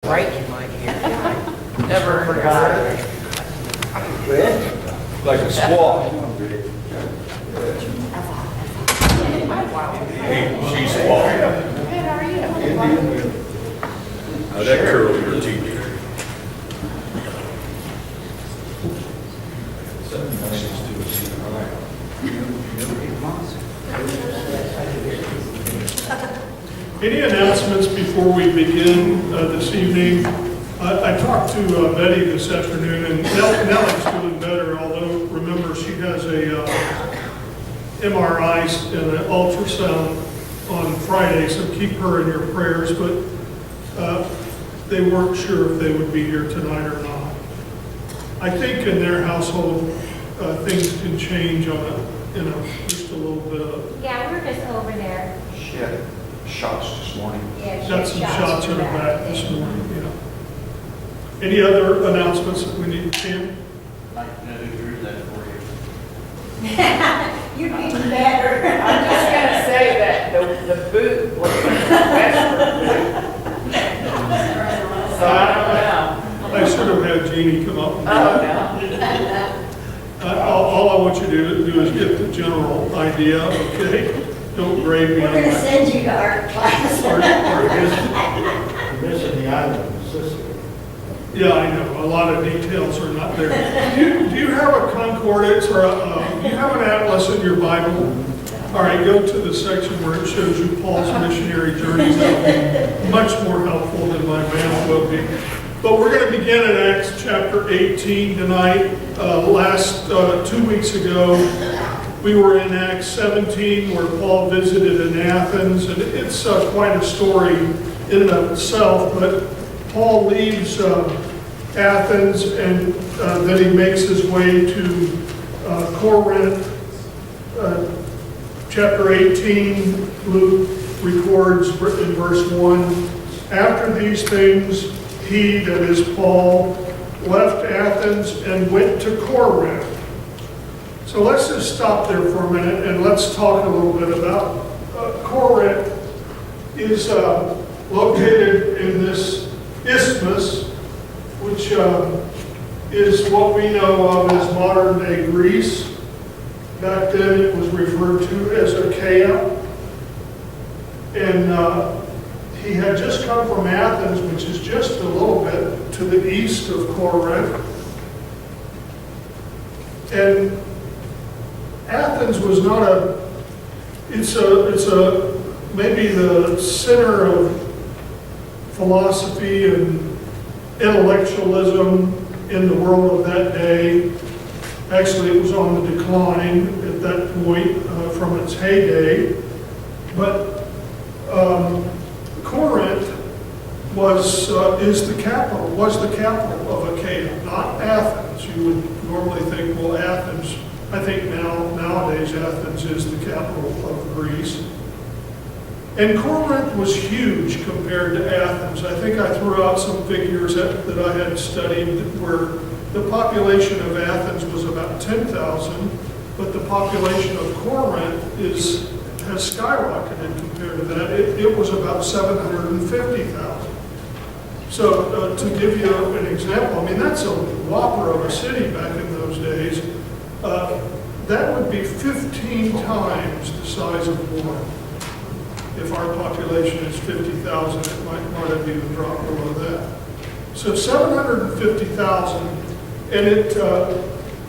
right in my ear. Never forgot it. Like a squaw. She's squaw. Good, how are you? How'd that curl your teeth? Any announcements before we begin this evening? I talked to Betty this afternoon, and Nellie's doing better, although remember she has a MRI and an ultrasound on Friday, so keep her in your prayers, but they weren't sure if they would be here tonight or not. I think in their household, things can change just a little bit. Yeah, we're just over there. She had shots this morning. Yeah, Got some shots in her back this morning, yeah. Any other announcements that we need to Tim? I know who drew that for you. You'd be better. I'm just gonna say that the boot was a Western boot. So I don't know. I should have had Jeannie come up and do Oh, that. no. All I want you to do is get the general idea, okay? Don't grade me We're on gonna that. send you to art class. Missing the island of Sicily. Yeah, I know, a lot of details are not there. Do you have a concordance or do you have an atlas in your Bible? All right, go to the section where it shows you Paul's missionary journeys. That will be much more helpful than my math will be. But we're going to begin in Acts chapter 18 tonight. Last 2 weeks ago, we were in Acts 17 where Paul visited in Athens, and it's quite a story in and of itself, but Paul leaves Athens and then he makes his way to Corinth. Chapter 18, Luke records in verse 1, after these things, he, that is Paul, left Athens and went to Corinth. So let's just stop there for a minute and let's talk a little bit about Corinth. Is located in this isthmus, which is what we know of as modern day Greece. Back then it was referred to as Achaia. And he had just come from Athens, which is just a little bit to the east of Corinth. And Athens was not it's maybe the center of philosophy and intellectualism in the world of that day. Actually, it was on the decline at that point from its heyday. But Corinth was the capital of Achaia, not Athens. You would normally think, well, Athens. I think nowadays Athens is the capital of Greece. And Corinth was huge compared to Athens. I think I threw out some figures that I had studied where the population of Athens was about 10,000, but the population of Corinth has skyrocketed compared to that. It was about 750,000. So to give you an example, I mean, that's a whopper of a city back in those days. That would be 15 times the size of Warren. If our population is 50,000, it might have even dropped below that. So 750,000, and it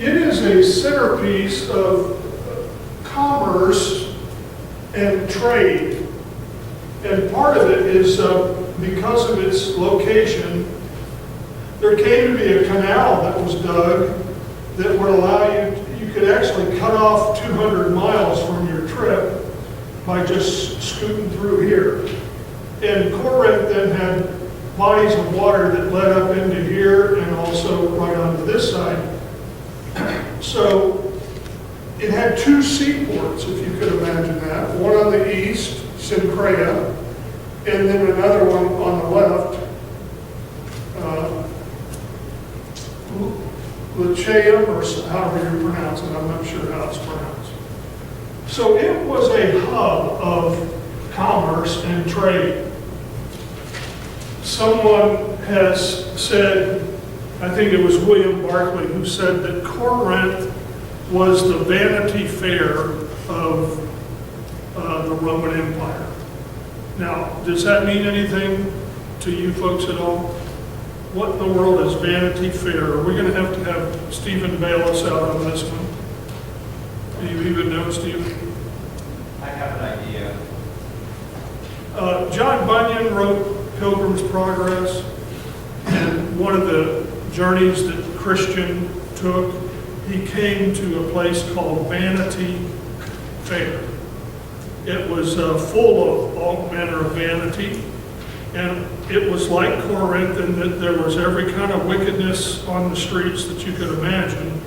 is a centerpiece of commerce and trade. And part of it is because of its location, there came to be a canal that was dug that would allow you could actually cut off 200 miles from your trip by just scooting through here. And Corinth then had bodies of water that led up into here and also right onto this side. So it had two seaports, if you could imagine that. One on the east, Cenchrea, and then another one on the left, Lyceum, or however you pronounce it. I'm not sure how it's pronounced. So it was a hub of commerce and trade. Someone has said, I think it was William Barclay who said that Corinth was the Vanity Fair of the Roman Empire. Now, does that mean anything to you folks at all? What in the world is Vanity Fair? Are we going to have Stephen bail us out on this one? Do you even know, Stephen? I have an idea. John Bunyan wrote Pilgrim's Progress, and one of the journeys that Christian took, he came to a place called Vanity Fair. It was full of all manner of vanity, and it was like Corinth in that there was every kind of wickedness on the streets that you could imagine,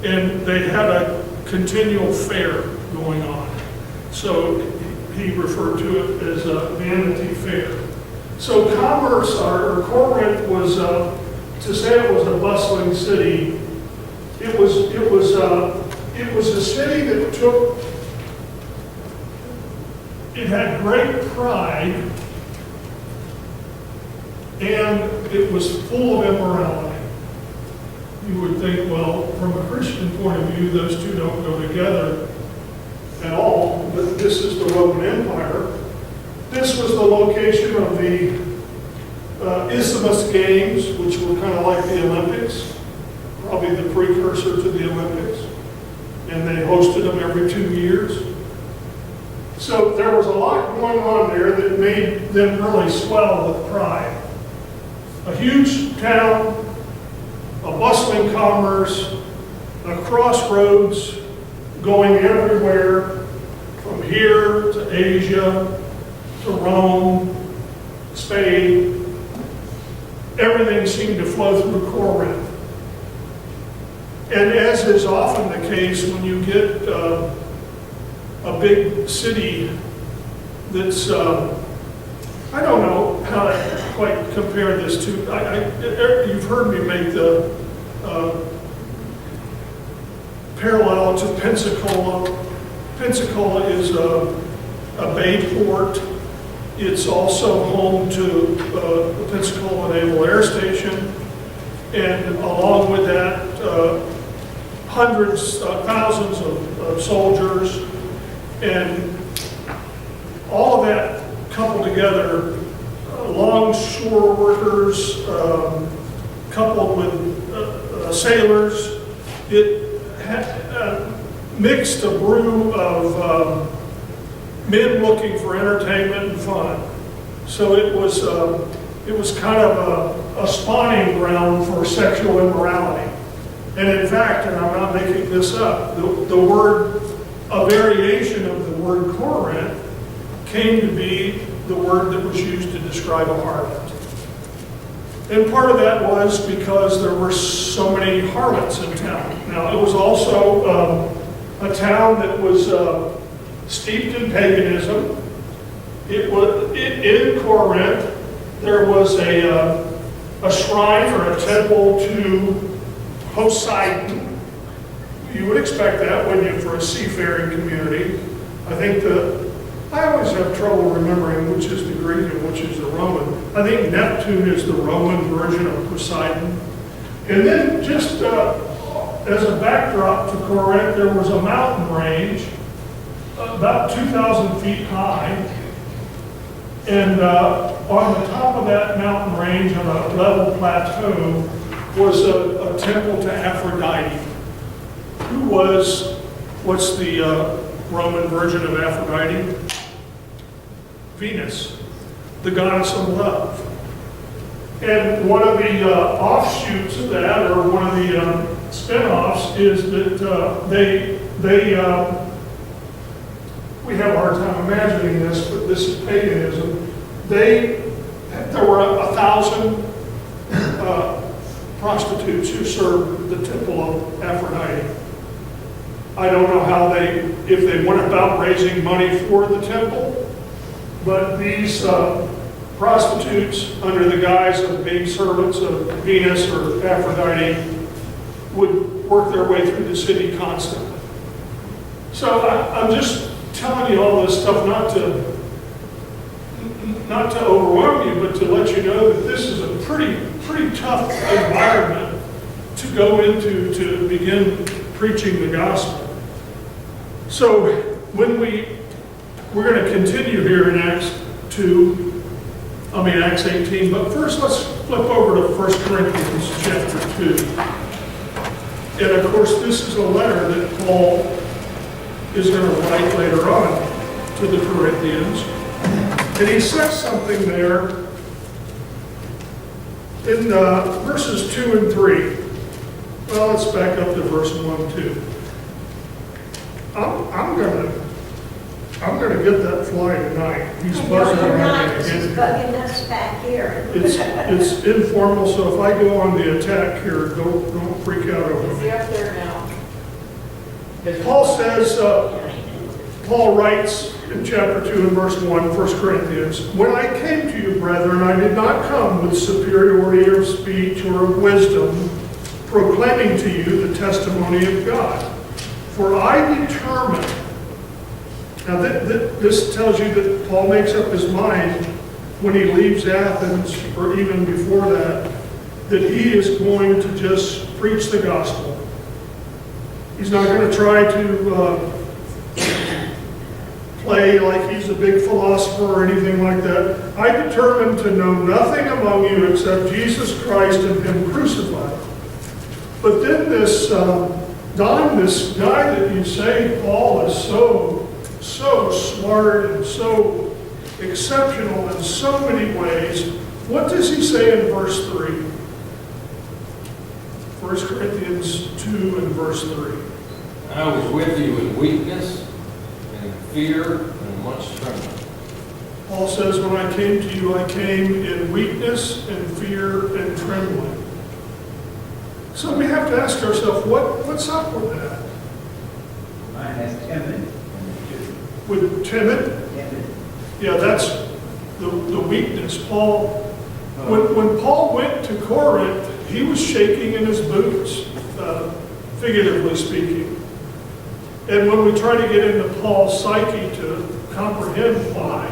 and they had a continual fair going on. So he referred to it as a Vanity Fair. So commerce, or Corinth was, to say it was a bustling city, it was a city that took, it had great pride, and it was full of immorality. You would think, well, from a Christian point of view, those two don't go together at all, but this is the Roman Empire. This was the location of the Isthmus Games, which were kind of like the Olympics, probably the precursor to the Olympics, and they hosted them every 2 years. So there was a lot going on there that made them really swell with pride. A huge town, a bustling commerce, a crossroads going everywhere, from here to Asia, to Rome, Spain. Everything seemed to flow through Corinth. And as is often the case when you get a big city that's, I don't know how to quite compare this to, you've heard me make the parallel to Pensacola. Pensacola is a bay port. It's also home to the Pensacola Naval Air Station, and along with that, hundreds, thousands of soldiers, and all of that coupled together, longshore workers, coupled with sailors. It had mixed a brew of men looking for entertainment and fun. So it was kind of a spawning ground for sexual immorality. And in fact, and I'm not making this up, the word, a variation of the word Corinth came to be the word that was used to describe a harlot. And part of that was because there were so many harlots in town. Now, it was also a town that was steeped in paganism. In Corinth, there was a shrine or a temple to Poseidon. You would expect that, wouldn't you, for a seafaring community? I always have trouble remembering which is the Greek and which is the Roman. I think Neptune is the Roman version of Poseidon. And then just as a backdrop to Corinth, there was a mountain range about 2,000 feet high. And on the top of that mountain range, on a level plateau, was a temple to Aphrodite, who was, what's the Roman version of Aphrodite? Venus, the goddess of love. And one of the offshoots of that, or one of the spin-offs, is that we have a hard time imagining this, but this is paganism. There were 1,000 prostitutes who served the temple of Aphrodite. I don't know if they went about raising money for the temple, but these prostitutes, under the guise of being servants of Venus or Aphrodite, would work their way through the city constantly. So I'm just telling you all this stuff not to overwhelm you, but to let you know that this is a pretty go into to begin preaching the gospel. So when we're going to continue here in Acts 18, but first let's flip over to 1 Corinthians chapter 2. And of course, this is a letter that Paul is going to write later on to the Corinthians. And he says something there in verses 2 and 3. Well, let's back up to verse 1 too. I'm gonna get that fly tonight. He's buzzing You're around not, me she's again. bugging us back here. It's informal, so if I go on the attack here, don't freak out over Is me. he up there now? Paul says, Paul writes in chapter 2 and verse 1, 1 Corinthians, "When I came to you, brethren, I did not come with superiority of speech or of wisdom, proclaiming to you the testimony of God. For I determined," now this tells you that Paul makes up his mind when he leaves Athens, or even before that he is going to just preach the gospel. He's not going to try to play like he's a big philosopher or anything like that. "I determined to know nothing among you except Jesus Christ and Him crucified." But then this Don, this guy that you say, Paul, is so smart and so exceptional in so many ways. What does he say in verse 3? 1 Corinthians 2 and verse 3. "I was with you in weakness and fear and much trembling." Paul says, when I came to you, I came in weakness and fear and trembling. So we have to ask ourselves, what's up with that? Mine has timid. With timid? Timid. Yeah, that's the weakness. Paul, when Paul went to Corinth, he was shaking in his boots, figuratively speaking. And when we try to get into Paul's psyche to comprehend why,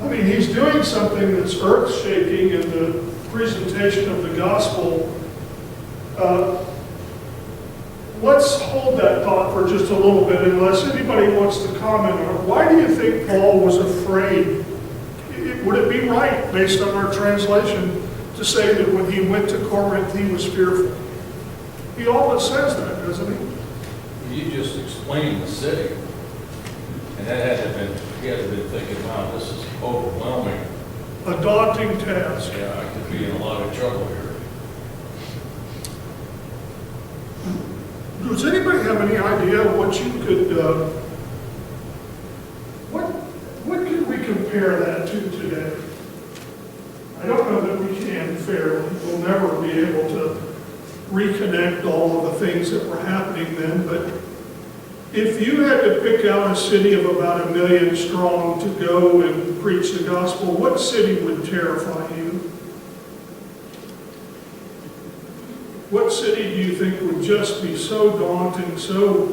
I mean, he's doing something that's earth-shaking in the presentation of the gospel. Let's hold that thought for just a little bit, unless anybody wants to comment on it. Why do you think Paul was afraid? Would it be right, based on our translation, to say that when he went to Corinth, he was fearful? He always says that, doesn't he? You just explained the city. And that had to have been, he had to have been thinking, wow, this is overwhelming. A daunting task. Yeah, I could be in a lot of trouble here. Does anybody have any idea what you could, what could we compare that to today? I don't know that we can fairly. We'll never be able to reconnect all of the things that were happening then, but if you had to pick out a city of about 1 million strong to go and preach the gospel, what city would terrify you? What city do you think would just be so daunting, so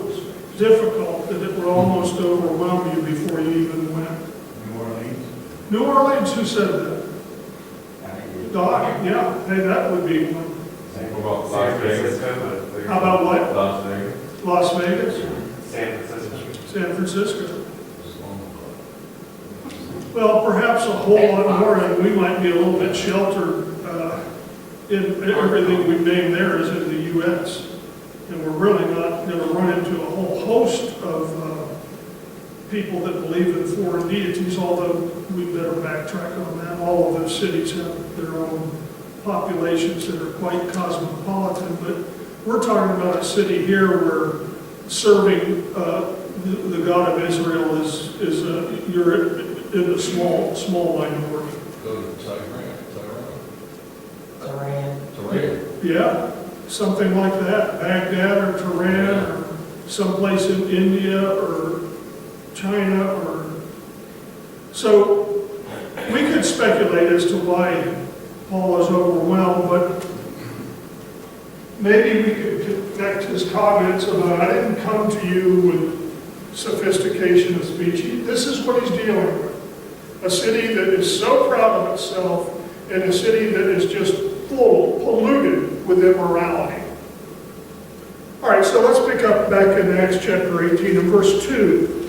difficult that it would almost overwhelm you before you even went? New Orleans. New Orleans, who said that? Doc, yeah, hey, that would be one. What about Las Vegas? How about what? Las Vegas. Las Vegas? San Francisco. San Francisco? Well, perhaps a whole lot more, and we might be a little bit sheltered in everything we've named there is in the U.S. And we're really not going to run into a whole host of people that believe in foreign deities, although we better backtrack on that. All of those cities have their own populations that are quite cosmopolitan, but we're talking about a city here where serving the God of Israel is you're in a small minority. Go to Tehran. Yeah, something like that, Baghdad or Tehran or someplace in India or China or... So we could speculate as to why Paul is overwhelmed, but maybe we could connect his comments about, I didn't come to you with sophistication of speech. This is what he's dealing with. A city that is so proud of itself and a city that is just full with immorality. All right, so let's pick up back in Acts chapter 18 and verse 2.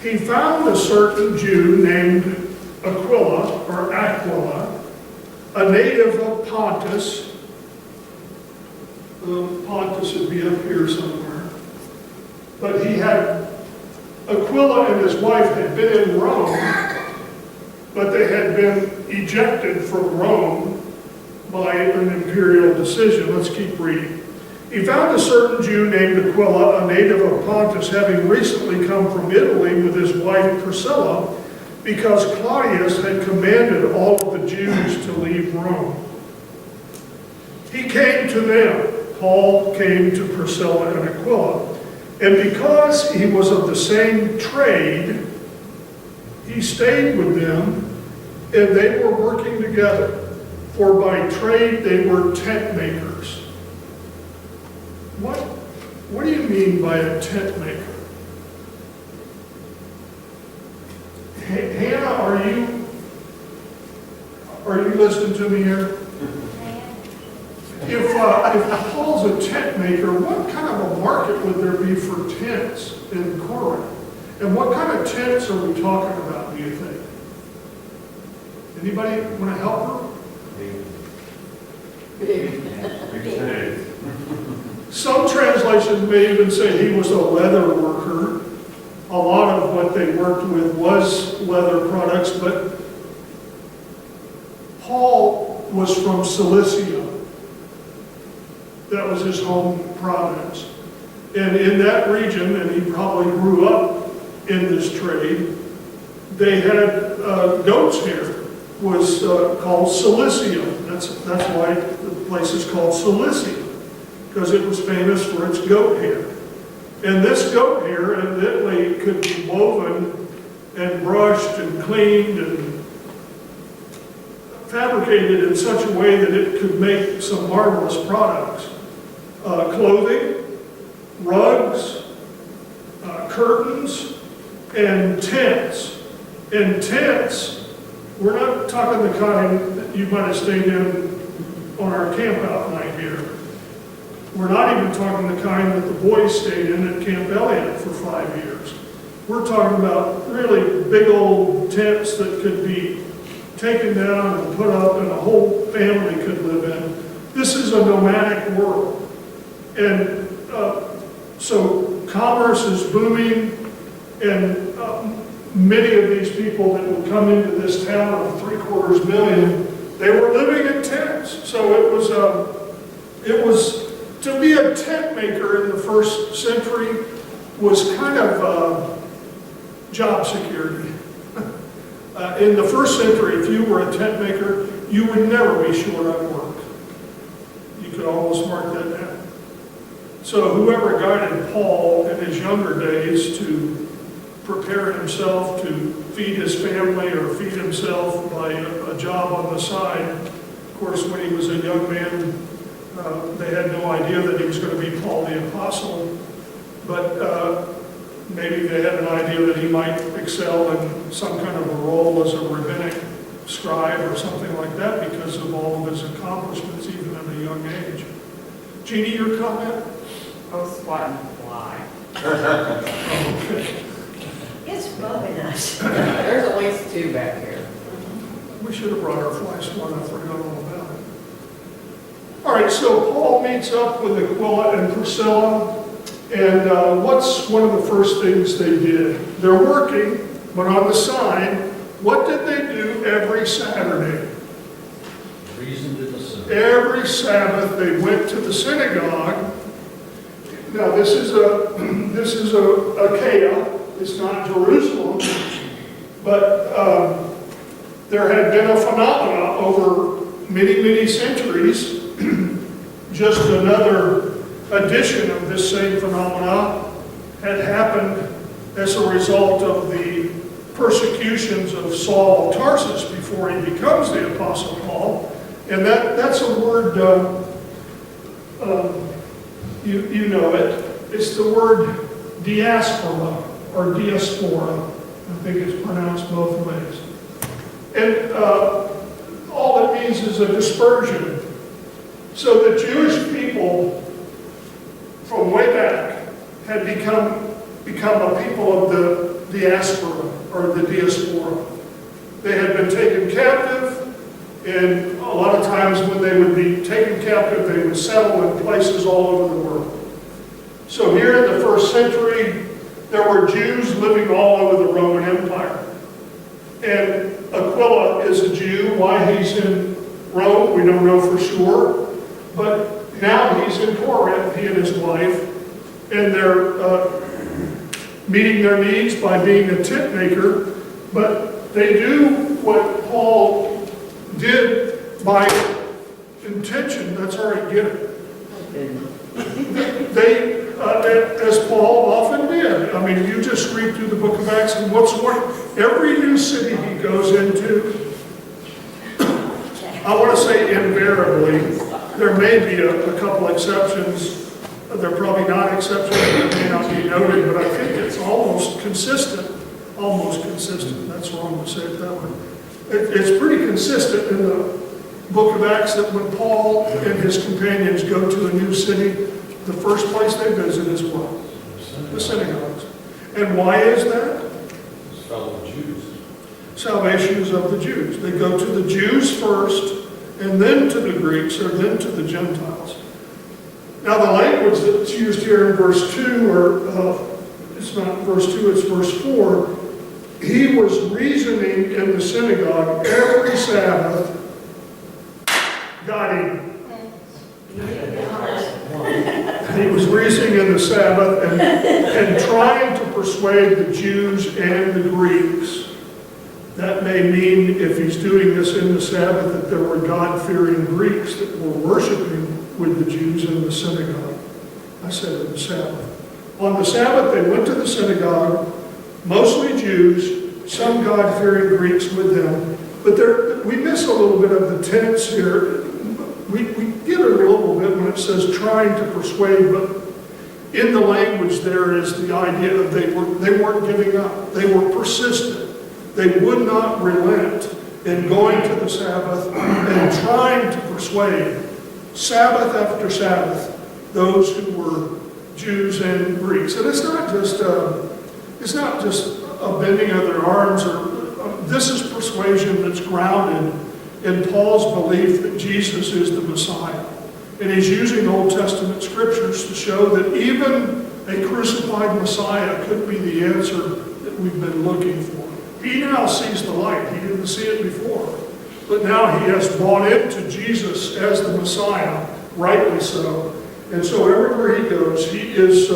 He found a certain Jew named Aquila, a native of Pontus. Pontus would be up here somewhere. But Aquila and his wife had been in Rome, but they had been ejected from Rome by an imperial decision. Let's keep reading. He found a certain Jew named Aquila, a native of Pontus, having recently come from Italy with his wife Priscilla, because Claudius had commanded all of the Jews to leave Rome. He came to them. Paul came to Priscilla and Aquila. And because he was of the same trade, he stayed with them, and they were working together. For by trade they were tent makers. What do you mean by a tent maker? Hannah, are you listening to me here? If Paul's a tent maker, what kind of a market would there be for tents in Corinth? And what kind of tents are we talking about, do you think? Anybody want to help her? Some translations may even say he was a leather worker. A lot of what they worked with was leather products, but Paul was from Cilicia. That was his home province. And in that region, and he probably grew up in this trade, they had goat's hair, was called Cilicia. That's why the place is called Cilicia, because it was famous for its goat hair. And this goat hair evidently could be woven and brushed and cleaned and fabricated in such a way that it could make some marvelous products. Clothing, rugs, curtains, and tents. And tents, we're not talking the kind that you might have stayed in on our camp out night here. We're not even talking the kind that the boys stayed in at Camp Elliott for 5 years. We're talking about really big old tents that could be taken down and put up and a whole family could live in. This is a nomadic world. And so commerce is booming, and many of these people that would come into this town of 750,000, they were living in tents. So it was to be a tent maker in the first century was kind of job security. In the first century, if you were a tent maker, you would never be short on work. You could almost mark that down. So whoever guided Paul in his younger days to prepare himself to feed his family or feed himself by a job on the side, of course, when he was a young man, they had no idea that he was going to be Paul the Apostle, but maybe they had an idea that he might excel in some kind of a role as a rabbinic scribe or something like that because of all of his accomplishments, even at a young age. Jeannie, your comment? Oh, swatting fly. Okay. It's bugging us. There's at least 2 back here. We should have brought our fly swatter. I forgot all about it. All right, so Paul meets up with Aquila and Priscilla, and what's one of the first things they did? They're working, but on the side, what did they do every Saturday? Reasoned in the synagogue. Every Sabbath they went to the synagogue. Now this is Achaia. It's not Jerusalem, but there had been a phenomena over many centuries. Just another edition of this same phenomena had happened as a result of the persecutions of Saul of Tarsus before he becomes the Apostle Paul. And that's a word, you know it. It's the word diaspora or diaspora. I think it's pronounced both ways. And all it means is a dispersion. So the Jewish people from way back had become a people of the diaspora, or the diaspora. They had been taken captive, and a lot of times when they would be taken captive, they would settle in places all over the world. So here in the first century, there were Jews living all over the Roman Empire. And Aquila is a Jew. Why he's in Rome, we don't know for sure. But now he's in Corinth, he and his wife, and they're meeting their needs by being a tent maker. But they do what Paul did by intention. That's all right, get it. They, as Paul often did. I mean, you just read through the book of Acts, and what's more, every new city he goes into, I want to say invariably, there may be a couple exceptions. They're probably not exceptions that may not be noted, but I think it's almost consistent. Almost consistent. That's wrong to say it that way. It's pretty consistent in the book of Acts that when Paul and his companions go to a new city, the first place they visit is what? The synagogues. And why is that? It's fellow Jews. Salvation is of the Jews. They go to the Jews first, and then to the Greeks, or then to the Gentiles. Now the language that's used here in verse 2, or it's not verse 2, it's verse 4, he was reasoning in the synagogue every Sabbath, got him. He was reasoning in the Sabbath and trying to persuade the Jews and the Greeks. That may mean, if he's doing this in the Sabbath, that there were God-fearing Greeks that were worshiping with the Jews in the synagogue. I said in the Sabbath. On the Sabbath, they went to the synagogue, mostly Jews, some God-fearing Greeks with them. But we miss a little bit of the tense here. We get it a little bit when it says trying to persuade, but in the language there is the idea of they weren't giving up. They were persistent. They would not relent in going to the Sabbath and trying to persuade, Sabbath after Sabbath, those who were Jews and Greeks. And it's not just a bending of their arms, this is persuasion that's grounded in Paul's belief that Jesus is the Messiah. And he's using Old Testament scriptures to show that even a crucified Messiah could be the answer that we've been looking for. He now sees the light. He didn't see it before. But now he has bought into Jesus as the Messiah, rightly so. And so everywhere he goes, he is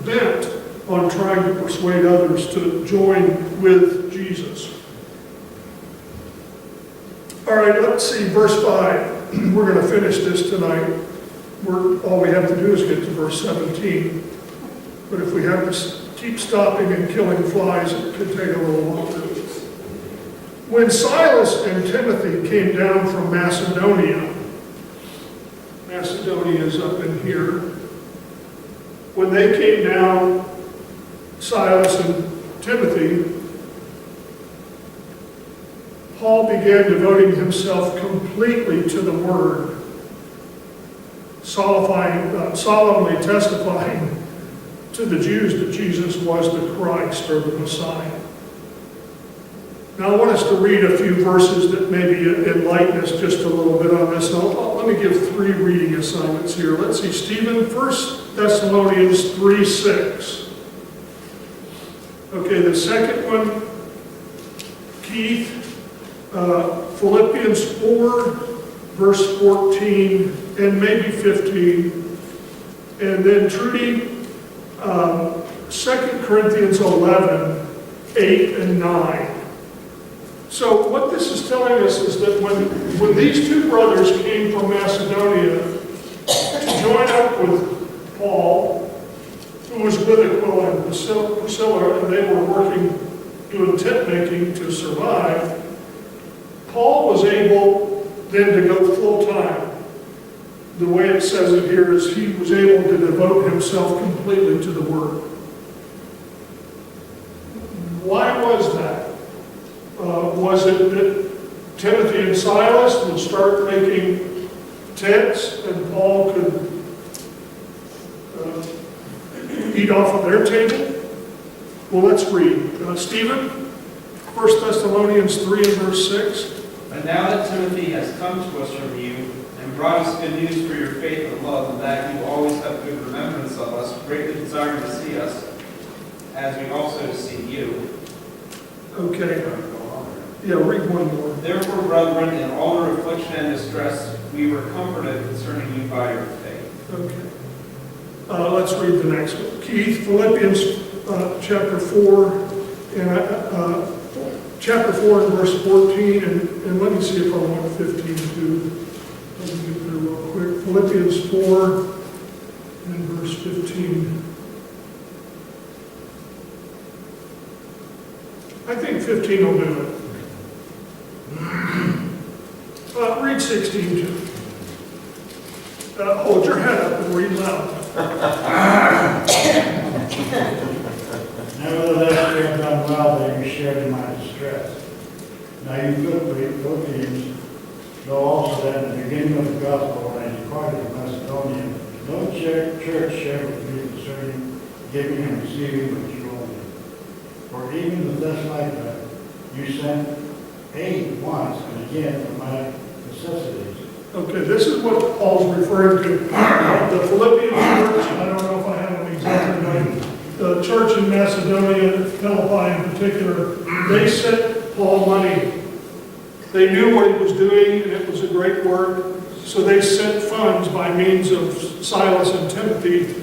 bent on trying to persuade others to join with Jesus. All right, let's see, verse 5. We're going to finish this tonight. All we have to do is get to verse 17. But if we have to keep stopping and killing flies, it could take a little longer. When Silas and Timothy came down from Macedonia, Macedonia is up in here. When they came down, Silas and Timothy, Paul began devoting himself completely to the Word, solemnly testifying to the Jews that Jesus was the Christ, or the Messiah. Now I want us to read a few verses that maybe enlighten us just a little bit on this. Let me give 3 reading assignments here. Let's see, Stephen, 1 Thessalonians 3:6. Okay, the second one, Keith, Philippians 4, verse 14, and maybe 15. And then Trudy, 2 Corinthians 11, 8 and 9. So what this is telling us is that when these two brothers came from Macedonia to join up with Paul, who was with Aquila and Priscilla, and they were working, doing tent making to survive, Paul was able then to go full time. The way it says it here is he was able to devote himself completely to the Word. Why was that? Was it that Timothy and Silas would start making tents, and Paul could eat off of their table? Well, let's read. Stephen, 1 Thessalonians 3 and verse 6. But now that Timothy has come to us from you and brought us good news for your faith and love, and that you always have good remembrance of us, greatly desiring to see us, as we also see you. Okay. Yeah, read one more. Therefore, brethren, in all our affliction and distress, we were comforted concerning you by your faith. Okay. Let's read the next one. Keith, Philippians chapter 4 and chapter 4 and verse 14, and let me see if I want 15 too. Let me get there real quick. Philippians 4 and verse 15. I think 15 will do it. Read 16 too. Hold your head up and read loud. Nevertheless, you have done well that you shared in my distress. Now you Philippians know also that in the beginning of the gospel, when I departed from Macedonia, no church shared with me concerning giving and receiving, but you only. For even the Thessalonica, you sent aid once and again for my necessities. Okay, this is what Paul's referring to. The Philippian church, I don't know if I have them exactly right, the church in Macedonia, Philippi in particular, they sent Paul money. They knew what he was doing, and it was a great work, so they sent funds by means of Silas and Timothy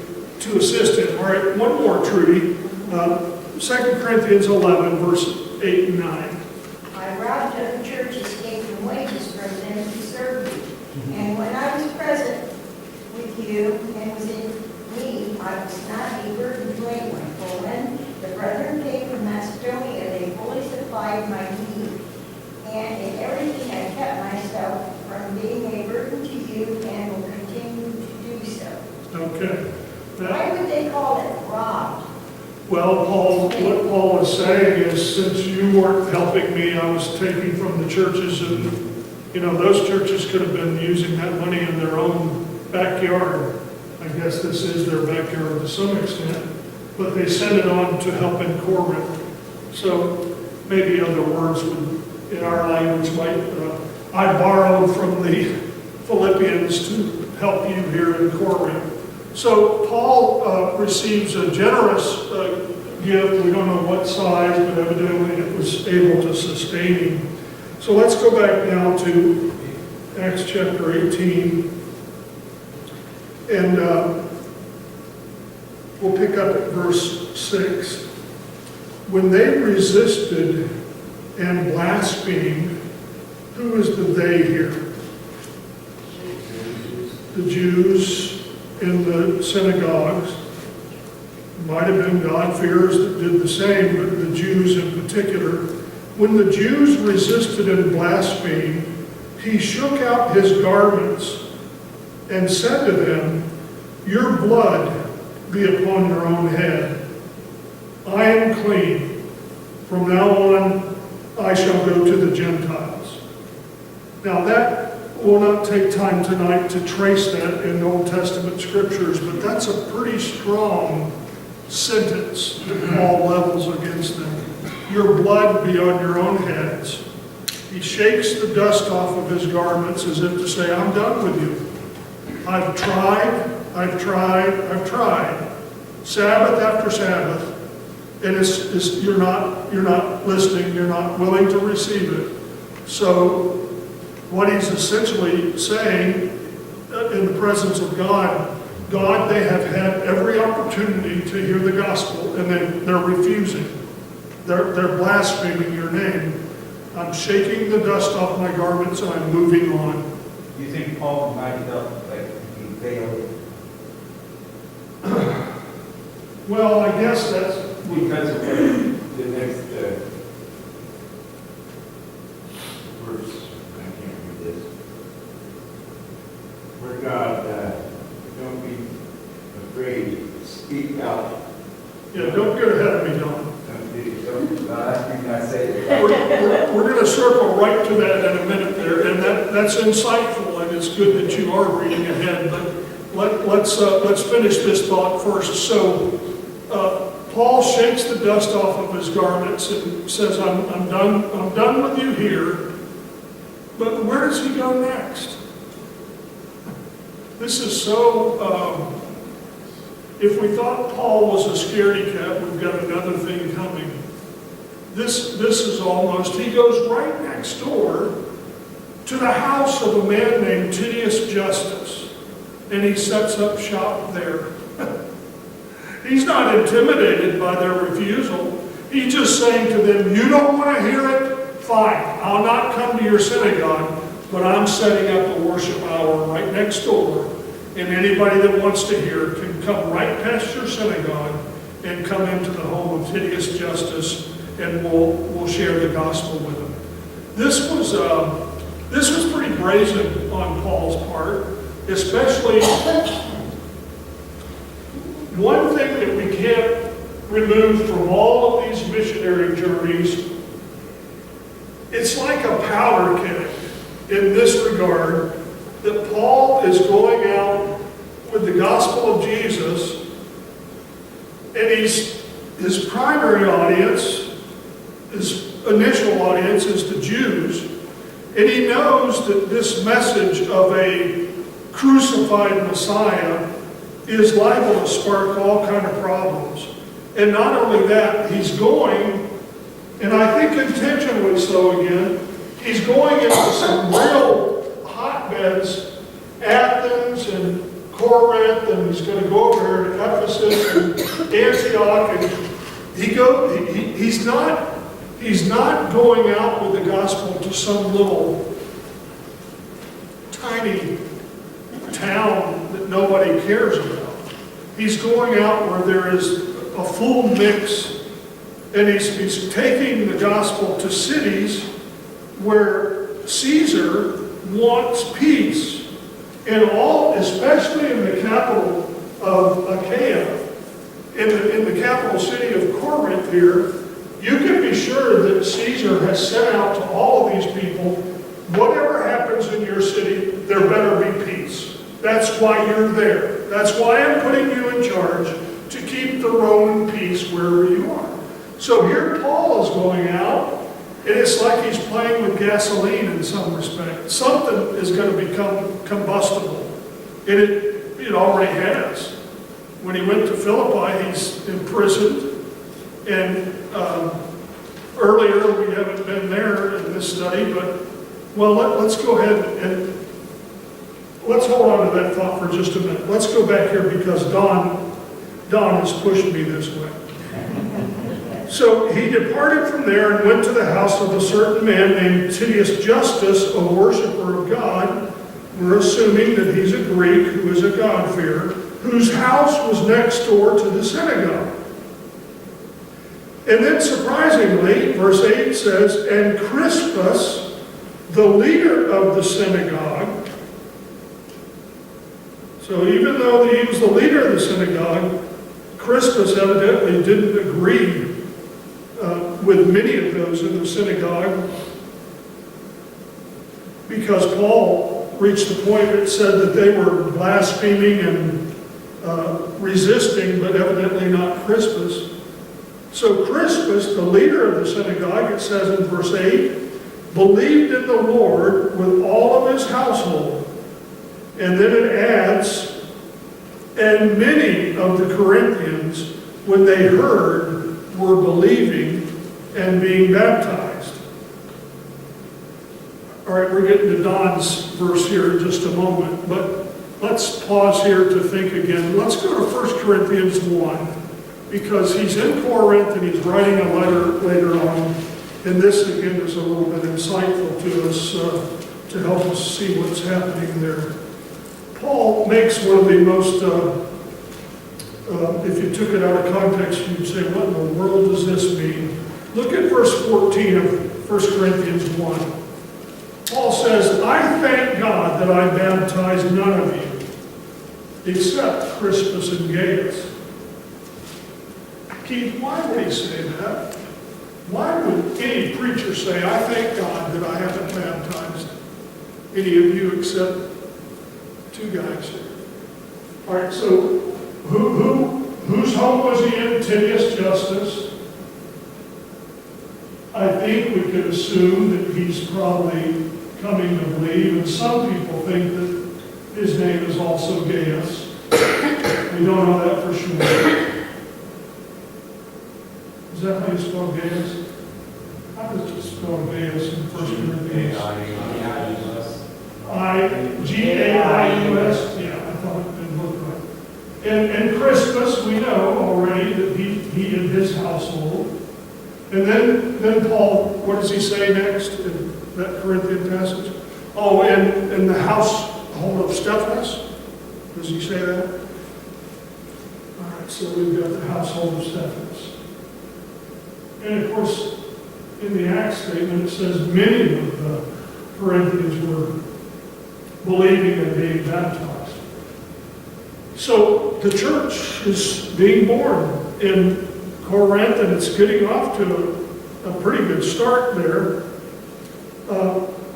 to assist him. All right, one more, Trudy. 2 Corinthians 11, verse 8 and 9. I robbed other churches, taking wages from them to serve you. And when I was present with you and was in need, I was not a burden to anyone. For when the brethren came from Macedonia, they fully supplied my need. And in everything I kept myself from being a burden to you and will continue to do so. Okay. Why would they call it robbed? Well, what Paul is saying is, since you weren't helping me, I was taking from the churches, and those churches could have been using that money in their own backyard. I guess this is their backyard to some extent, but they sent it on to help in Corinth. So maybe other words would, in our language, might I borrowed from the Philippians to help you here in Corinth. So Paul receives a generous gift. We don't know what size, but evidently it was able to sustain him. So let's go back now to Acts chapter 18. And we'll pick up at verse 6. When they resisted and blasphemed, who is the they here? The Jews in the synagogues. Might have been God-fearers that did the same, but the Jews in particular. When the Jews resisted and blasphemed, he shook out his garments and said to them, "Your blood be upon your own head. I am clean. From now on, I shall go to the Gentiles." Now that will not take time tonight to trace that in Old Testament scriptures, but that's a pretty strong sentence that Paul levels against them. Your blood be on your own heads. He shakes the dust off of his garments as if to say, I'm done with you. I've tried, Sabbath after Sabbath, and you're not listening, you're not willing to receive it. So what he's essentially saying in the presence of God, they have had every opportunity to hear the gospel, and they're refusing. They're blaspheming your name. I'm shaking the dust off my garments and I'm moving on. You think Paul might have like he failed Well, I guess that's, Because of the next verse, I can't read this, where God, don't be afraid, speak out. yeah, don't get ahead of me, Don. Last thing I say. We're going to circle right to that in a minute there, and that's insightful, and it's good that you are reading ahead, but let's finish this thought first. So, Paul shakes the dust off of his garments and says, I'm done with you here. But where does he go next? This is so, if we thought Paul was a scaredy cat, we've got another thing coming. This is almost, he goes right next door to the house of a man named Titius Justus, and he sets up shop there. He's not intimidated by their refusal. He's just saying to them, you don't want to hear it? Fine, I'll not come to your synagogue, but I'm setting up a worship hour right next door, and anybody that wants to hear can come right past your synagogue and come into the home of Titius Justus, and we'll share the gospel with them. This was pretty brazen on Paul's part, especially one thing that we can't remove from all of these missionary journeys. It's like a powder keg in this regard, that Paul is going out with the gospel of Jesus, and his primary audience, his initial audience is the Jews, and he knows that this message of a crucified Messiah is liable to spark all kind of problems. And not only that, he's going, and I think intentionally so again, he's going into some real hotbeds, Athens and Corinth, and he's going to go over here to Ephesus and Antioch, and he's not going out with the gospel to some little tiny town that nobody cares about. He's going out where there is a full mix, and he's taking the gospel to cities where Caesar wants peace. And all, especially in the capital of Achaia, in the capital city of Corinth here, you can be sure that Caesar has sent out to all of these people, whatever happens in your city, there better be peace. That's why you're there. That's why I'm putting you in charge, to keep the Roman peace wherever you are. So here Paul is going out, and it's like he's playing with gasoline in some respect. Something is going to become combustible. And it already has. When he went to Philippi, he's imprisoned. And earlier, we haven't been there in this study, but, well, let's go ahead and let's hold on to that thought for just a minute. Let's go back here because Don has pushed me this way. So he departed from there and went to the house of a certain man named Titius Justus, a worshiper of God. We're assuming that he's a Greek who is a God-fearer, whose house was next door to the synagogue. And then surprisingly, verse 8 says, and Crispus, the leader of the synagogue, so even though he was the leader of the synagogue, Crispus evidently didn't agree with many of those in the synagogue, because Paul reached the point that said that they were blaspheming and resisting, but evidently not Crispus. So Crispus, the leader of the synagogue, it says in verse 8, believed in the Lord with all of his household. And then it adds, and many of the Corinthians, when they heard, were believing and being baptized. All right, we're getting to Don's verse here in just a moment, but let's pause here to think again. Let's go to 1 Corinthians 1, because he's in Corinth and he's writing a letter later on, and this again is a little bit insightful to us to help us see what's happening there. Paul makes one of the most, if you took it out of context, you'd say, what in the world does this mean? Look at verse 14 of 1 Corinthians 1. Paul says, I thank God that I baptized none of you, except Crispus and Gaius. Keith, why would he say that? Why would any preacher say, I thank God that I haven't baptized any of you except two guys here. All right, so whose home was he in? Titius Justus. I think we could assume that he's probably coming to believe, and some people think that his name is also Gaius. We don't know that for sure. Is that how you spell Gaius? How does it spell Gaius in 1 Corinthians? G-A-I-U-S? Yeah, I thought it didn't look right. And Crispus, we know already that he and his household. And then Paul, what does he say next in that Corinthian passage? Oh, in the household of Stephanus? Does he say that? All right, so we've got the household of Stephanus. And of course, in the Acts statement, it says many of the Corinthians were believing and being baptized. So the church is being born in Corinth, and it's getting off to a pretty good start there.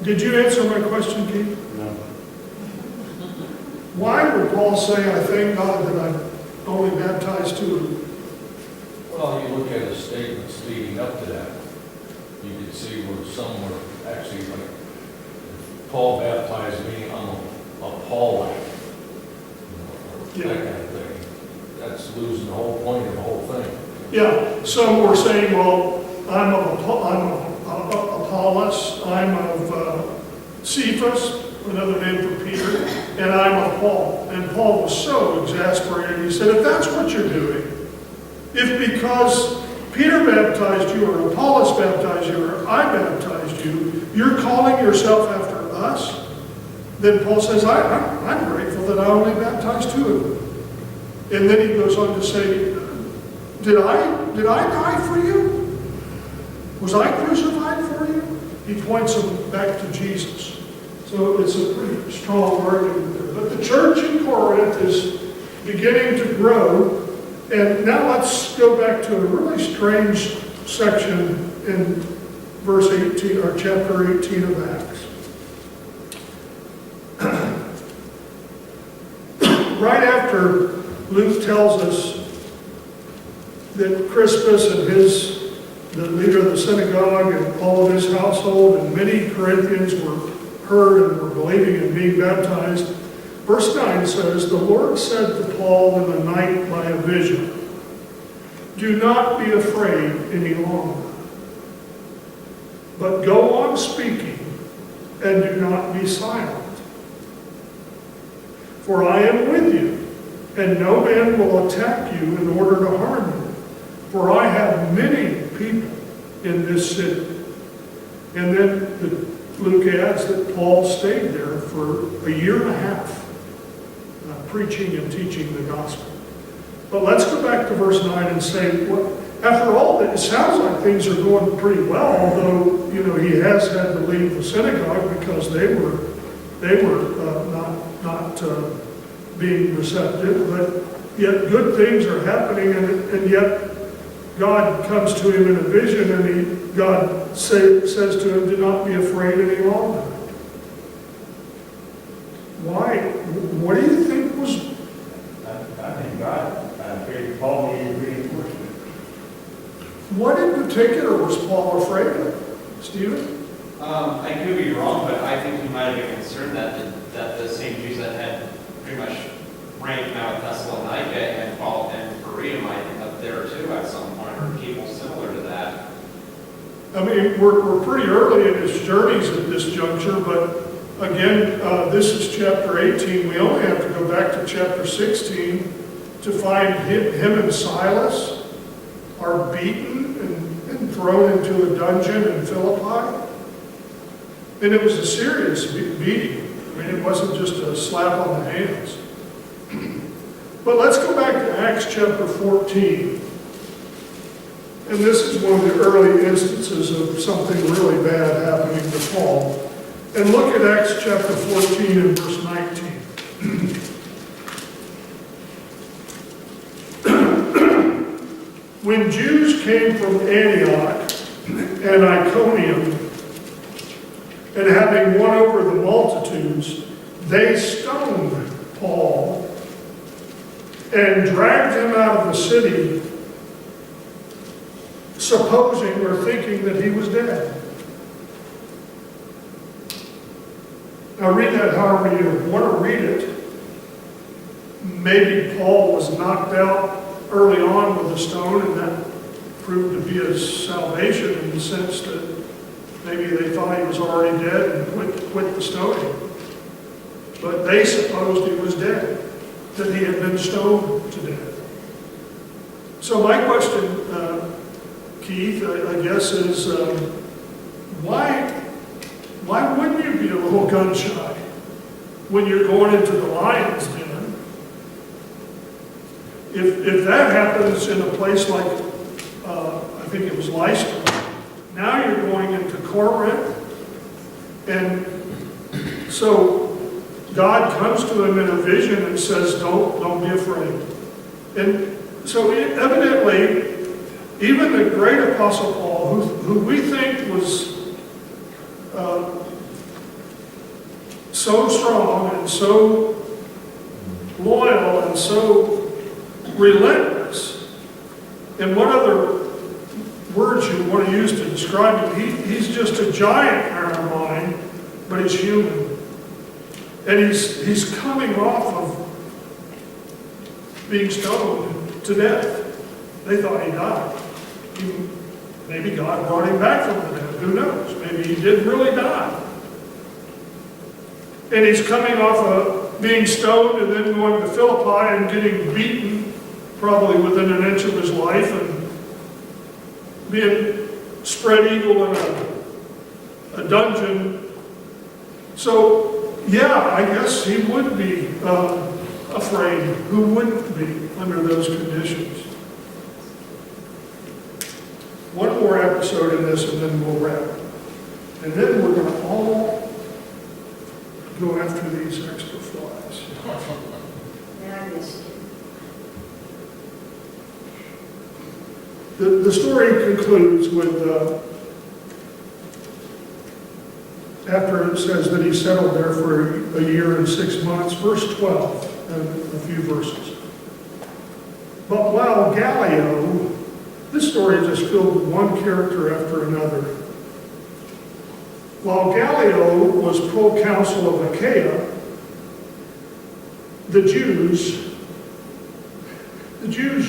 Did you answer my question, Keith? No. Why would Paul say, I thank God that I'm only baptized two? Well, you look at his statements leading up to that, you can see where some were actually like, Paul baptized me, I'm a Pauline. That kind of thing. That's losing the whole point of the whole thing. Yeah, some were saying, well, I'm of Apollos, I'm of Cephas, another name for Peter, and I'm of Paul. And Paul was so exasperated, he said, if that's what you're doing, if because Peter baptized you, or Apollos baptized you, or I baptized you, you're calling yourself after us, then Paul says, I'm grateful that I only baptized two of them. And then he goes on to say, did I die for you? Was I crucified for you? He points them back to Jesus. So it's a pretty strong argument there. But the church in Corinth is beginning to grow. And now let's go back to a really strange section in verse 18, or chapter 18 of Acts. Right after Luke tells us that Crispus and the leader of the synagogue and all of his household and many Corinthians were heard and were believing and being baptized, verse 9 says, the Lord said to Paul in the night by a vision, do not be afraid any longer, but go on speaking and do not be silent. For I am with you, and no man will attack you in order to harm you. For I have many people in this city. And then Luke adds that Paul stayed there for a year and a half, preaching and teaching the gospel. But let's go back to verse 9 and say, well, after all, it sounds like things are going pretty well, although, he has had to leave the synagogue because they were not being receptive, but yet good things are happening, and yet God comes to him in a vision, and God says to him, do not be afraid any longer. Why? What do you think was... I think God gave Paul needed reinforcement. What in particular was Paul afraid of? Stephen? I could be wrong, but I think he might have been concerned that the same Jews that had pretty much reigned now at Thessalonica and Paul and Berea might end up there too at some point, or people similar to that. I mean, we're pretty early in his journeys at this juncture, but again, this is chapter 18. We only have to go back to chapter 16 to find him and Silas are beaten and thrown into a dungeon in Philippi. And it was a serious beating. I mean, it wasn't just a slap on the hands. But let's go back to Acts chapter 14. And this is one of the early instances of something really bad happening to Paul. And look at Acts chapter 14 and verse 19. When Jews came from Antioch and Iconium, and having won over the multitudes, they stoned Paul and dragged him out of the city, supposing or thinking that he was dead. Now read that however you want to read it. Maybe Paul was knocked out early on with a stone, and that proved to be his salvation in the sense that maybe they thought he was already dead and quit the stoning. But they supposed he was dead, that he had been stoned to death. So my question, Keith, I guess is, why wouldn't you be a little gun shy when you're going into the lion's den? If that happens in a place like, I think it was Lystra, now you're going into Cortland, and so God comes to him in a vision and says, don't be afraid. And so evidently, even the great Apostle Paul, who we think was so strong and so loyal and so relentless, and what other words you want to use to describe him, he's just a giant in our mind, but he's human. And he's coming off of being stoned to death. They thought he died. Maybe God brought him back from the dead. Who knows? Maybe he didn't really die. And he's coming off of being stoned and then going to Philippi and getting beaten probably within an inch of his life and being spread eagle in a dungeon. So, yeah, I guess he would be afraid. Who wouldn't be under those conditions? One more episode in this and then we'll wrap. And then we're going to all go after these extra flies. And I missed it. The story concludes with, after it says that he settled there for a year and 6 months, verse 12, and a few verses. But while Gallio, this story is just filled with one character after another. While Gallio was proconsul of Achaia, the Jews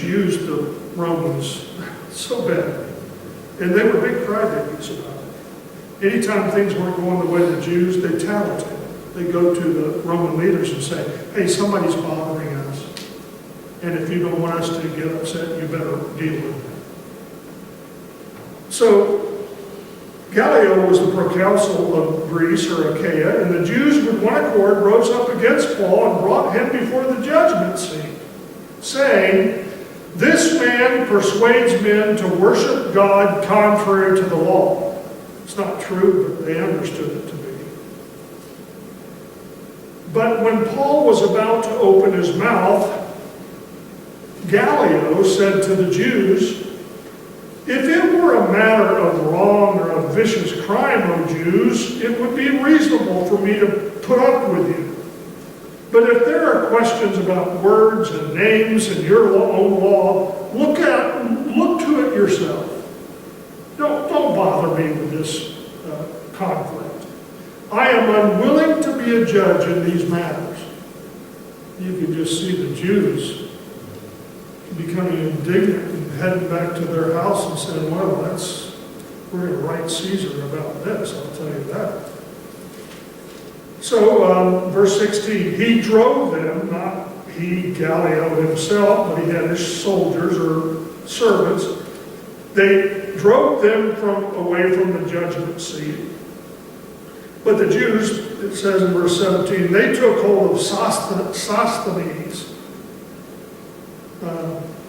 used the Romans so bad. And they were big crybabies about it. Anytime things weren't going the way of the Jews, they tattletale. They go to the Roman leaders and say, hey, somebody's bothering us. And if you don't want us to get upset, you better deal with it. So Gallio was the proconsul of Greece or Achaia, and the Jews with one accord rose up against Paul and brought him before the judgment seat, saying, this man persuades men to worship God contrary to the law. It's not true, but they understood it to be. But when Paul was about to open his mouth, Gallio said to the Jews, if it were a matter of wrong or of vicious crime, O Jews, it would be reasonable for me to put up with you. But if there are questions about words and names and your own law, look to it yourself. Don't bother me with this conflict. I am unwilling to be a judge in these matters. You can just see the Jews becoming indignant and heading back to their house and saying, well, we're going to write Caesar about this, I'll tell you that. So, verse 16, he drove them, not he, Gallio himself, but he had his soldiers or servants. They drove them away from the judgment seat. But the Jews, it says in verse 17, they took hold of Sosthenes.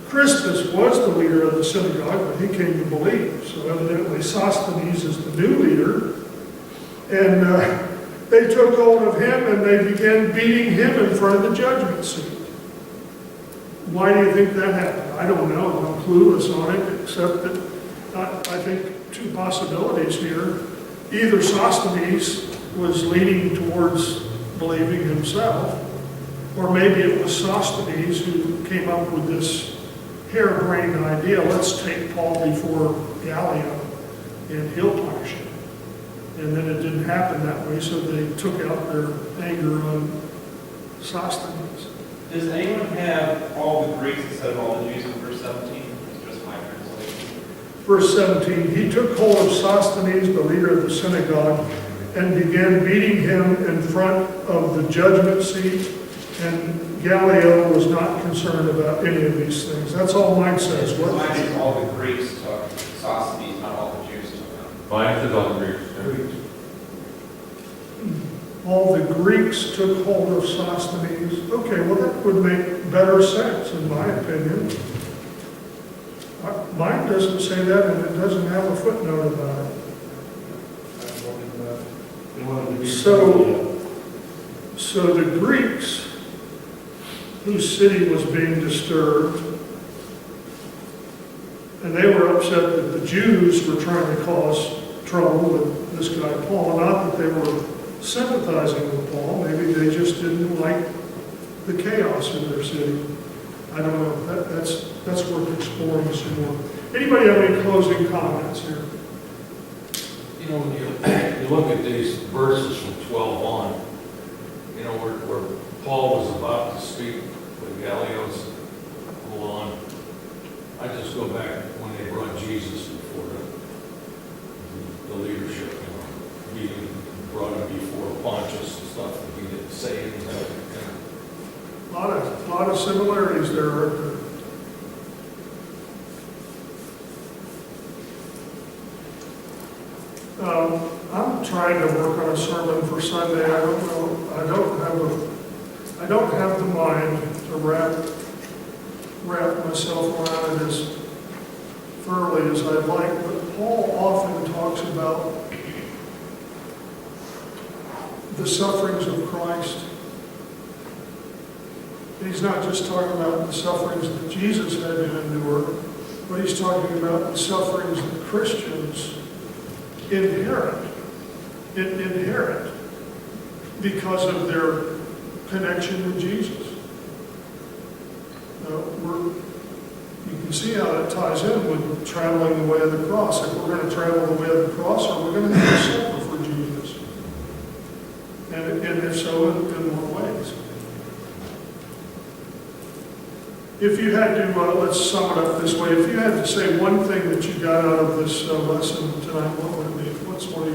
Crispus was the leader of the synagogue, but he came to believe. So evidently Sosthenes is the new leader. And they took hold of him and they began beating him in front of the judgment seat. Why do you think that happened? I don't know. I'm clueless on it, except that I think two possibilities here. Either Sosthenes was leaning towards believing himself, Or maybe it was Sosthenes who came up with this harebrained idea, let's take Paul before Gallio and he'll punish him. And then it didn't happen that way, so they took out their anger on Sosthenes. Does anyone have all the Greeks instead of all the Jews in verse 17? It's just my translation. Verse 17, he took hold of Sosthenes, the leader of the synagogue, and began beating him in front of the judgment seat. And Gallio was not concerned about any of these things. That's all mine says. What mine is all the Greeks took Sosthenes, not all the Jews took them. Mine is all the Greeks. All the Greeks took hold of Sosthenes. Okay, well, that would make better sense, in my opinion. Mine doesn't say that, and it doesn't have a footnote about it. So the Greeks, whose city was being disturbed, and they were upset that the Jews were trying to cause trouble with this guy Paul, not that they were sympathizing with Paul, maybe they just didn't like the chaos in their city. I don't know, that's worth exploring some more. Anybody have any closing comments here? You know, when you look at these verses from 12 on, you know, where Paul was about to speak with Gallio's hold on, I just go back when they brought Jesus before the leadership, you know, he brought him before Pontius and stuff, and he didn't say anything. A lot of similarities there, aren't there? I'm trying to work on a sermon for Sunday. I don't know. I don't have the mind to wrap myself around it as thoroughly as I'd like. But Paul often talks about the sufferings of Christ. He's not just talking about the sufferings that Jesus had to endure, but he's talking about the sufferings that Christians inherit because of their connection with Jesus. You can see how that ties in with traveling the way of the cross. If we're going to travel the way of the cross, are we going to have to suffer for Jesus? And if so, in what ways? If you had to, let's sum it up this way, if you had to say one thing that you got out of this lesson tonight, what would it be? What's one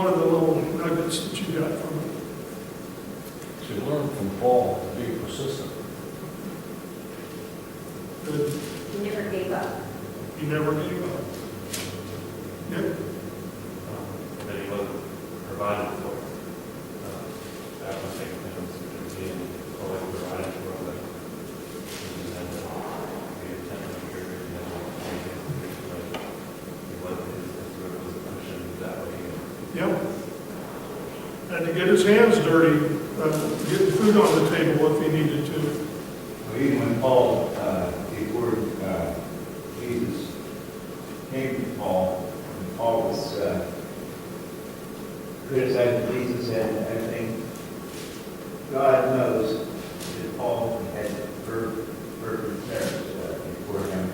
of the little nuggets that you got from it? To learn from Paul to be persistent. Good. He never gave up. You never gave up. Yep. That he wasn't provided for. That was taken into being always provided for. Yep. And to get his hands dirty, get food on the table if he needed to. Well, even when Paul, before Jesus came to Paul, and Paul was criticizing Jesus, and I think God knows that Paul had perfect parents before him.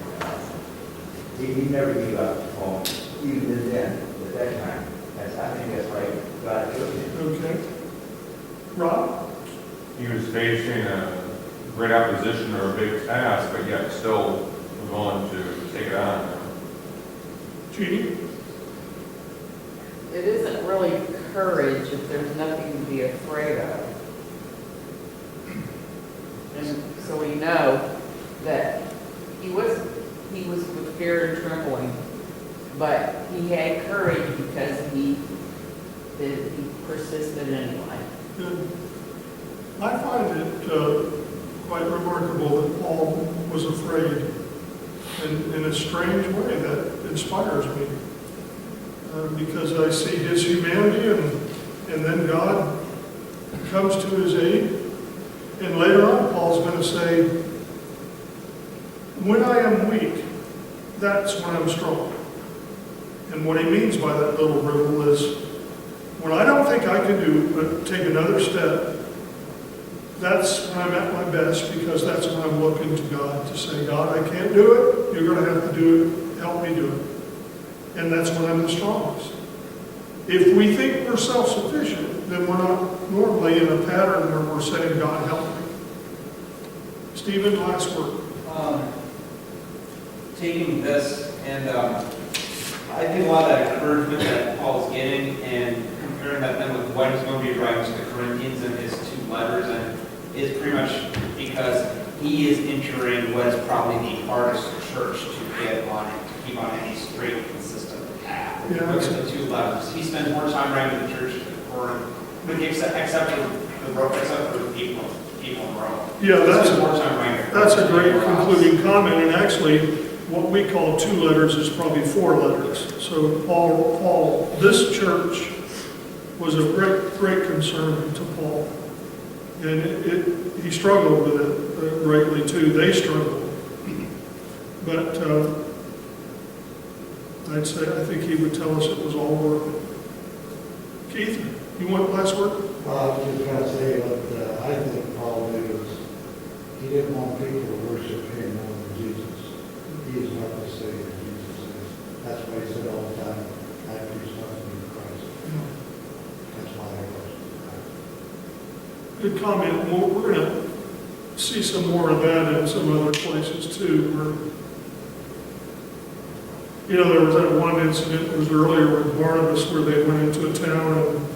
He never gave up to Paul, even then, at that time. I think that's why God took him. Okay. Rob? He was facing a great opposition or a big task, but yet still willing to take it on. Jeannie? It isn't really courage if there's nothing to be afraid of. And so we know that he was with fear and trembling, but he had courage because he persisted anyway. Good. I find it quite remarkable that Paul was afraid in a strange way that inspires me. Because I see his humanity and then God comes to his aid. And later on, Paul's going to say, when I am weak, that's when I'm strong. And what he means by that little riddle is, when I don't think I can take another step, that's when I'm at my best, because that's when I'm looking to God to say, God, I can't do it, you're gonna have to do it, help me do it. And that's when I'm the strongest. If we think we're self-sufficient, then we're not normally in a pattern where we're saying, God, help me. Stephen, last word. Taking this and I think a lot of that encouragement that Paul's getting and comparing that then with what he's going to be writing to the Corinthians in his 2 letters, and is pretty much because he is entering what is probably the hardest church to get on, to keep on any straight, consistent path. Yeah, Look at the 2 letters. He spends more time writing to the church in Corinth, except for the people in Rome. Yeah, He spends more time writing to that's a great Corinth. concluding comment, and actually, what we call 2 letters is probably 4 letters. So Paul, this church was a great concern to Paul. And he struggled with it greatly too. They struggled. But I'd say, I think he would tell us it was all worth it. Keith, you want last word? Well, I was just gonna say, what I think Paul did was, he didn't want people to worship him more than Jesus. He is not the Savior, Jesus is. That's why he said all the time, I preach nothing but Christ. That's why I worship Christ. Good comment. We're going to see some more of that in some other places too. There was that one incident, it was earlier with Barnabas, where they went into a town and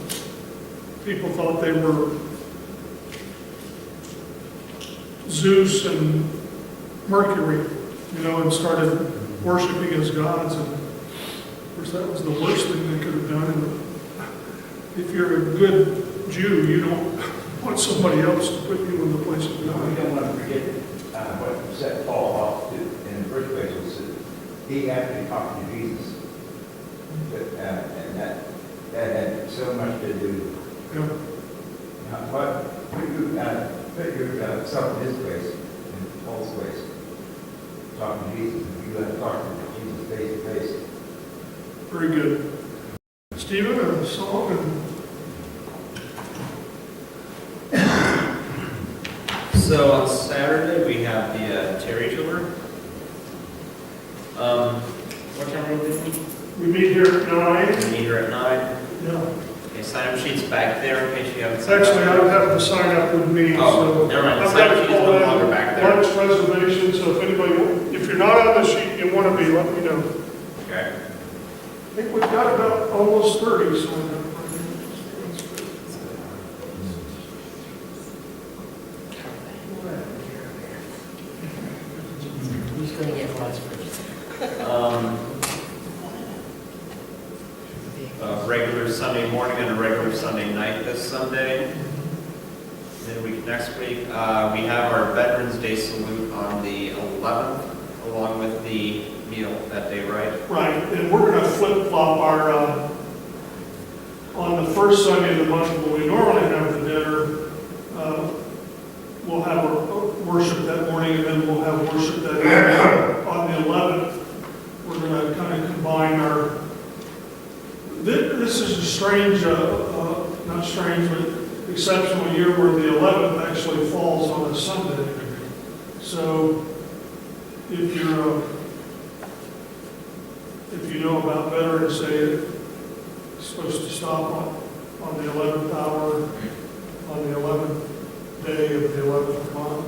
people thought they were Zeus and Mercury, and started worshiping as gods. And of course, that was the worst thing they could have done. And if you're a good Jew, you don't want somebody else to put you in the place of We God. don't want to forget what set Paul off in the first place was that he actually talked to Jesus. And that had so much to do. Yeah. Put yourself in his place, in Paul's place, talking to Jesus, and you have to talk to Jesus face to face. Very good. Stephen, a song and So on Saturday, we have the Terry Tour. What time are we leaving? we meet here at 9. We meet here at 9. Yeah. Okay, sign-up sheet's back there in case you haven't signed Actually, I up. would have to sign up with me, Oh, so. never mind. I've Sign-up got to sheet is call no in longer back there. lunch reservation, so if anybody, if you're not on the sheet, you want to be, let me know. Okay. I think we've got about almost 30, so. Who's going to get lunch first? Regular Sunday morning and a regular Sunday night this Sunday. Midweek next week. We have our Veterans Day salute on the 11th, along with the meal that day, right? Right, and we're going to flip-flop our, on the first Sunday of the month, when we normally have the dinner, we'll have our worship that morning, and then we'll have worship that evening. On the 11th, we're going to kind of combine our, this is a strange, not strange, but exceptional year where the 11th actually falls on a Sunday. So if you're, if you know about Veterans Day, it's supposed to stop on the 11th hour, on the 11th day of the 11th month.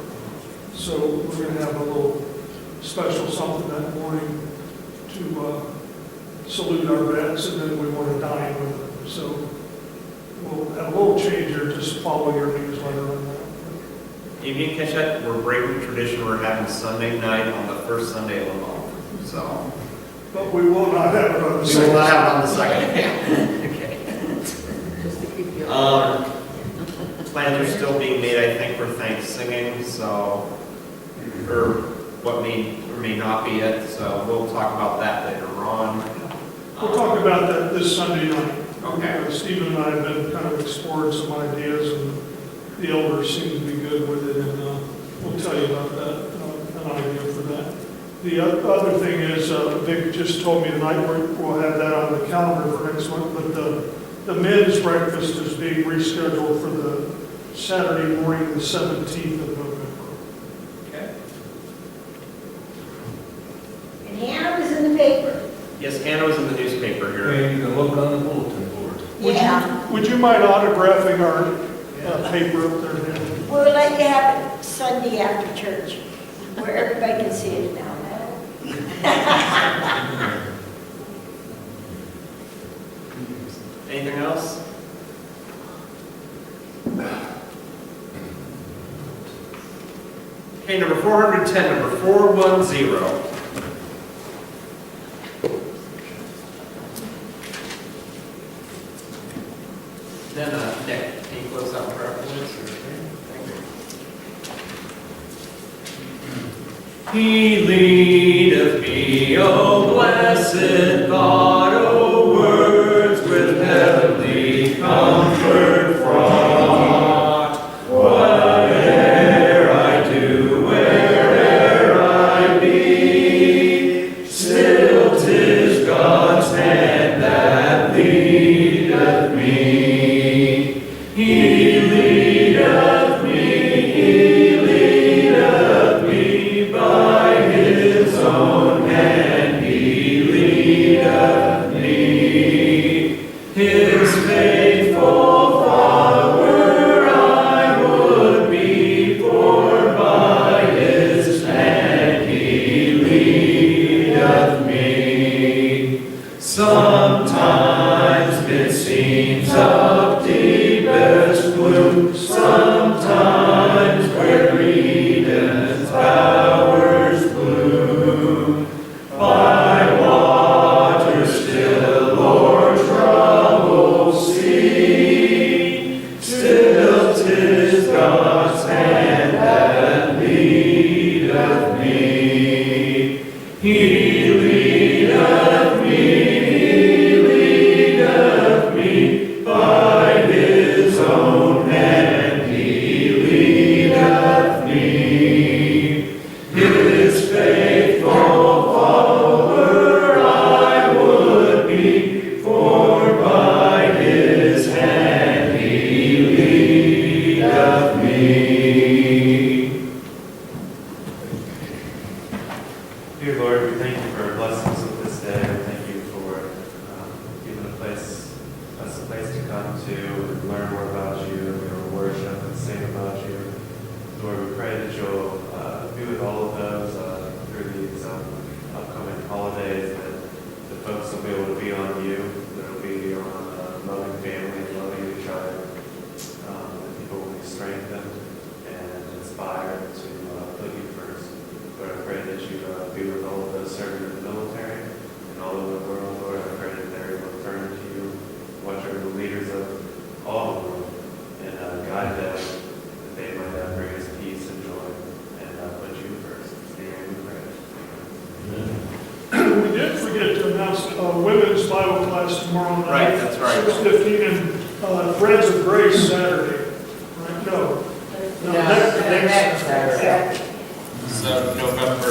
So we're going to have a little special something that morning to salute our vets, and then we want to dine with them. So we'll have a little change here, just follow your newsletter on that. If you didn't catch that, we're breaking tradition. We're having Sunday night on the first Sunday of the month. So But we will not have it on the we second. will not have it on the second. Okay. Just to keep you. Plans are still being made, I think, for Thanksgiving, so, or what may or may not be it, so we'll talk about that later on. We'll talk about that this Sunday night. Okay. Stephen and I have been kind of exploring some ideas, and the elders seem to be good with it, and we'll tell you about that, an idea for that. The other thing is, Vic just told me tonight, we'll have that on the calendar for next month, but the men's breakfast is being rescheduled for the Saturday morning, the 17th of November. Okay. And Hannah was in the paper. Yes, Hannah was in the newspaper here. And you can look on the bulletin board. Would you mind autographing our paper up there, Hannah? We'll let you have it Sunday after church, where everybody can see it now. Anything else? Okay, number 410, number 410. Then, Nick, can you close out prayer for us? He leadeth me, O blessed God, O words with heavenly comfort fraught. Whate'er I do, where'er I be, still 'tis God's hand that leadeth me. He leadeth me, He leadeth me by His own hand, He leadeth me. His faithful follower I would be, for by His hand He leadeth me. Sometimes it seems of deepest gloom, sometimes where Eden's bowers bloom. By waters still o'er troubled sea, still 'tis God's hand that leadeth me. He leadeth me, He leadeth me by His own hand, He leadeth me. His faithful follower I would be, for by His hand He leadeth me. Dear Lord, we thank you for blessings of this day. We thank you for giving us a place to come to and learn more about you, and we will worship and sing about you. Lord, we pray that you'll be with all of those through these upcoming holidays, that the folks will be able to be on you, that will be on loving family, loving each other, that people will be strengthened and inspired to put you first. Lord, I pray that you be with all of those serving in the military and all over the world. Lord, I pray that they will turn to you, watch over the leaders of all the world, and guide them, that they might bring us peace and joy, and put you first. In the name we pray. We did forget to announce women's Bible class tomorrow night. Right, that's right. 6:15, and Friends of Grace Saturday. Right, no. No, next Saturday. So November